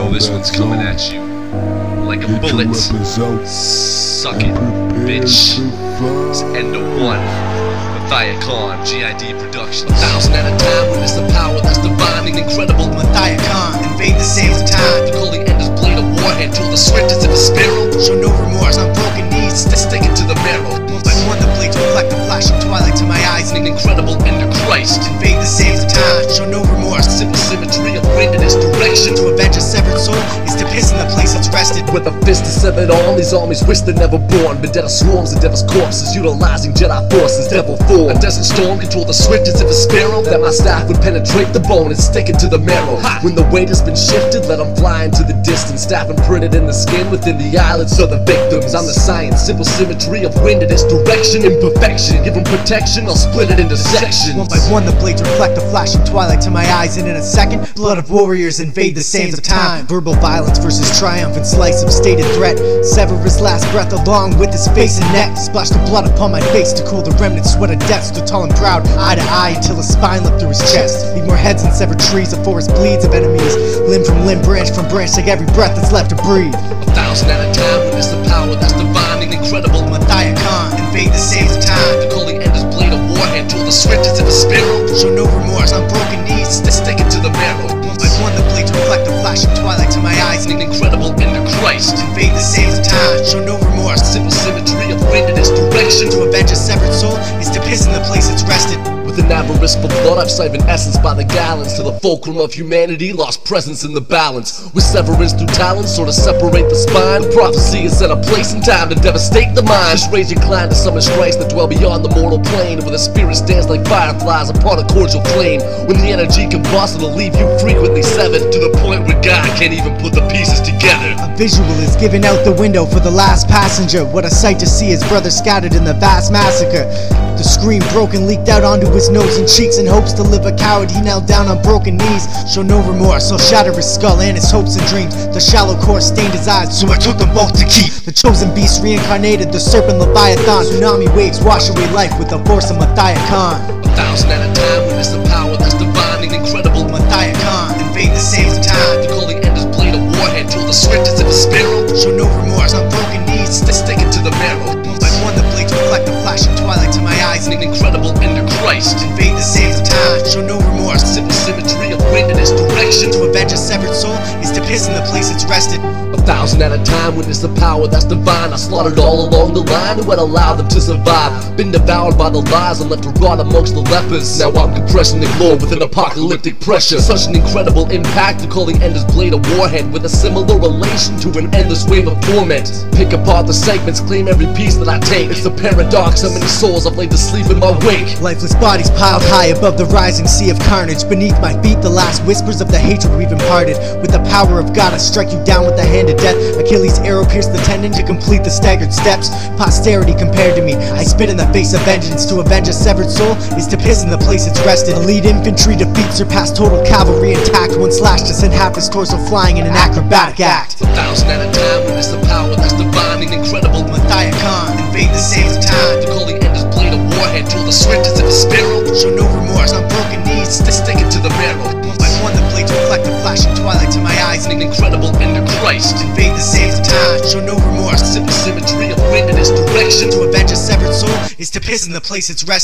know this one's coming at you like a bullet. Suck it, bitch. It's Endo 1, Mathiacon, GID Production. 1,000 at a time, witness the power that's divine and incredible. Mathiacon, invade the sands of time. Calling Ender's blade a warhead, tool the swift as if a sparrow. Show no remorse on broken knees, stick it to the marrow. One by one the blades reflect the flashing twilight to my eyes. An incredible Ender Christ. Invade the sands of time, show no remorse. Simple symmetry of wind in its direction. To avenge a severed soul is to piss in the place it's rested. With a fist to severed arm, these armies wish they're never born. Vendetta swarms of devil's corpses, utilizing Jedi forces, devil form. A desert storm control the swift as if a sparrow. That my staff would penetrate the bone and stick it to the marrow. When the weight has been shifted, let them fly into the distance. Staff imprinted in the skin within the eyelids of the victims. I'm the science, simple symmetry of wind in its direction. Imperfection, give them protection, I'll split it into sections. One by one the blades reflect the flashing twilight to my eyes. And in a second, blood of warriors invade the sands of time. Verbal violence versus triumphant slice of stated threat. Sever his last breath along with his face and neck. Splash the blood upon my face to cool the remnant sweat of death. Stood tall and proud, eye to eye, until his spine leapt through his chest. Leave more heads than severed trees, a forest bleeds of enemies. Limb from limb, branch from branch, take every breath that's left to breathe. 1,000 at a time, witness the power that's divine and incredible. Mathiacon, invade the sands of time. Calling Ender's blade a warhead, tool the swift as if a sparrow. Show no remorse on broken knees, stick it to the marrow. One by one the blades reflect the flashing twilight to my eyes. An incredible Ender Christ. Invade the sands of time, show no remorse. Simple symmetry of wind in its direction. To avenge a severed soul is to piss in the place it's rested. With an avarice for blood, I've siphoned essence by the gallons. To the fulcrum of humanity, lost presence in the balance. With severance through talents, sort of separate the spine. The prophecy is set a place and time to devastate the mind. Just rage inclined to summon strikes that dwell beyond the mortal plane. Where the spirit stands like fireflies upon a cordial flame. When the energy combusts, it'll leave you frequently severed. To the point where God can't even put the pieces together. A visual is given out the window for the last passenger. What a sight to see his brothers scattered in the vast massacre. The scream broken leaked out onto his nose and cheeks. In hopes to live a coward, he knelt down on broken knees. Show no remorse, I'll shatter his skull and his hopes and dreams. The shallow core stained his eyes, so I took them both to keep. The chosen beast reincarnated, the serpent Leviathan. Tsunami waves wash away life with the force of Mathiacon. 1,000 at a time, witness the power that's divine and incredible. Mathiacon, invade the sands of time. Calling Ender's blade a warhead, tool the swift as if a sparrow. Show no remorse on broken knees, stick it to the marrow. One by one the blades reflect the flashing twilight to my eyes. An incredible Ender Christ. Invade the sands of time, show no remorse. Simple symmetry of wind in its direction. To avenge a severed soul is to piss in the place it's rested. 1,000 at a time, witness the power that's divine. I slaughtered all along the line who had allowed them to survive. Been devoured by the lies and left to rot amongst the lepers. Now I'm compressing the globe with an apocalyptic pressure. Such an incredible impact to calling Ender's blade a warhead. With a similar relation to an endless wave of torment. Pick apart the segments, claim every piece that I take. It's a paradox, how many souls I've laid to sleep in my wake. Lifeless bodies piled high above the rising sea of carnage. Beneath my feet the last whispers of the hatred we've imparted. With the power of God I strike you down with the hand of death. Achilles' arrow pierced the tendon to complete the staggered steps. Posterity compared to me, I spit in the face of vengeance. To avenge a severed soul is to piss in the place it's rested. Elite infantry defeat surpassed total cavalry intact. One slash to send half his torso flying in an acrobatic act. 1,000 at a time, witness the power that's divine and incredible. Mathiacon, invade the sands of time. Calling Ender's blade a warhead, tool the swift as if a sparrow. Show no remorse on broken knees, stick it to the marrow. One by one the blades reflect the flashing twilight to my eyes. An incredible Ender Christ. Invade the sands of time, show no remorse. Simple symmetry of wind in its direction. To avenge a severed soul is to piss in the place it's rested.